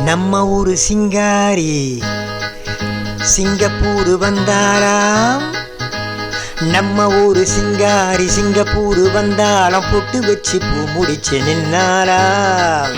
நம்ம ஊரு சிங்காரி சிங்கப்பூர் வந்தாராம். நம்ம ஊரு சிங்காரி சிங்கப்பூர் வந்தாலும் பொட்டு வச்சு பூ முடிச்சு நின்னாராம்.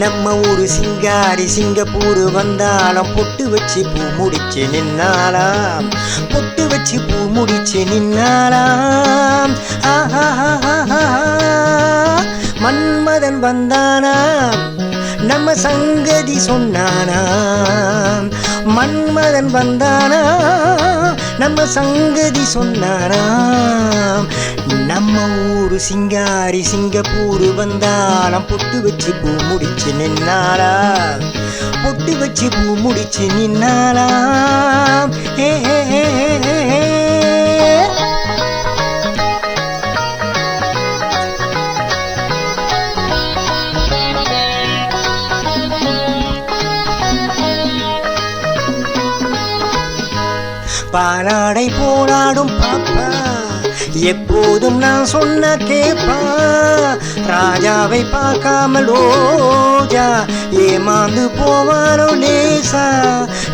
நம்ம ஊரு சிங்காரி சிங்கப்பூர் வந்தாலும் பொட்டு வச்சு பூ முடிச்சு நின்னாலாம். பொட்டு வச்சு பூ முடிச்சு நின்னாலாம். மன்மதன் வந்தானாம், நம்ம சங்கதி சொன்னானாம். மன்மதன் வந்தானா நம்ம சங்கதி சொன்னானாம். நம்ம ஊரு சிங்காரி சிங்கப்பூர் வந்தாலும் பொட்டு வச்சு பூ முடிச்சு நின்னாலா. பொட்டு வச்சு பூ முடிச்சு நின்னாலாம். பாலாடை போராடும் பாப்பா எப்போதும் நான் சொன்ன கேப்பா. ராஜாவை பார்க்காமல் ரோஜா ஏமாந்து போவானோ லேசா.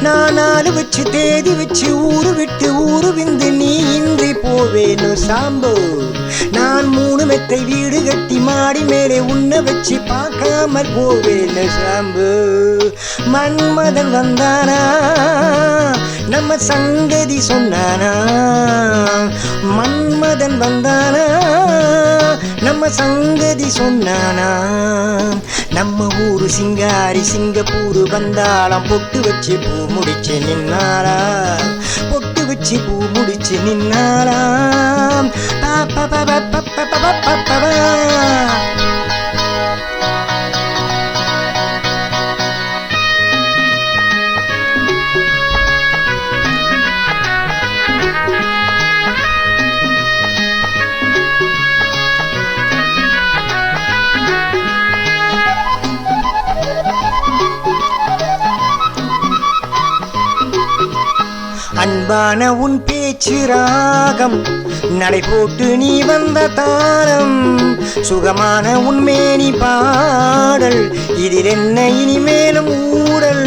நான் நாலு வச்சு தேதி வச்சு ஊரு விட்டு ஊரு விந்து நீ இன்றி போவேனு சாம்பு. நான் 3 மெத்தை வீடு கட்டி மாடி மேலே உன்னை வச்சு பார்க்காமல் போவேனு சாம்பு. மன்மதன் வந்தானா நம்ம சங்கதி சொன்னானா. மன்மதன் வந்தானா நம்ம சங்கதி சொன்னானா. நம்ம ஊரு சிங்காரி சிங்கப்பூர் வந்தாலும் பொட்டு வச்சு பூ முடிச்சு நின்னாரா. பொட்டு வச்சு பூ முடிச்சு நின்னாராம். அன்பான உன் பேச்சு ராகம் நடை போட்டு நீ வந்த தாரம். சுகமான உன் மேனி பாடல் இதில் என்ன இனிமேலும் ஊடல்.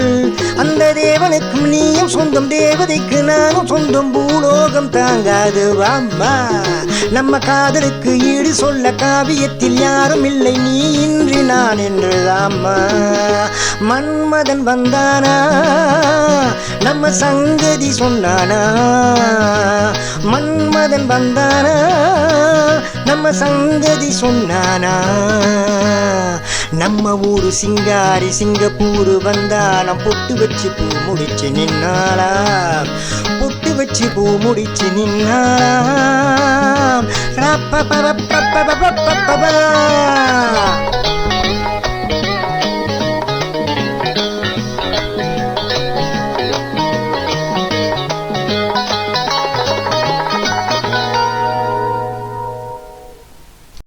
அந்த தேவனுக்கும் நீயும் சொந்தம் தேவதைக்கு நானும் சொந்தம். பூலோகம் தாங்காது வாம்மா நம்ம காதலுக்கு ஈடு சொல்ல காவியத்தில் யாரும் இல்லை நீ இன்றி நான் என்று தாம்மா. மன்மதன் வந்தானா நம்ம சங்கதி சொன்னானா. மன்மதன் வந்தானா நம்ம சங்கதி சொன்னானா. நம்ம ஊரு சிங்காரி சிங்கப்பூர் வந்தாலும் பொட்டு வச்சு பூ முடிச்சு நின்னாலா. பொட்டு வச்சு பூ முடிச்சு நின்னாலாம்.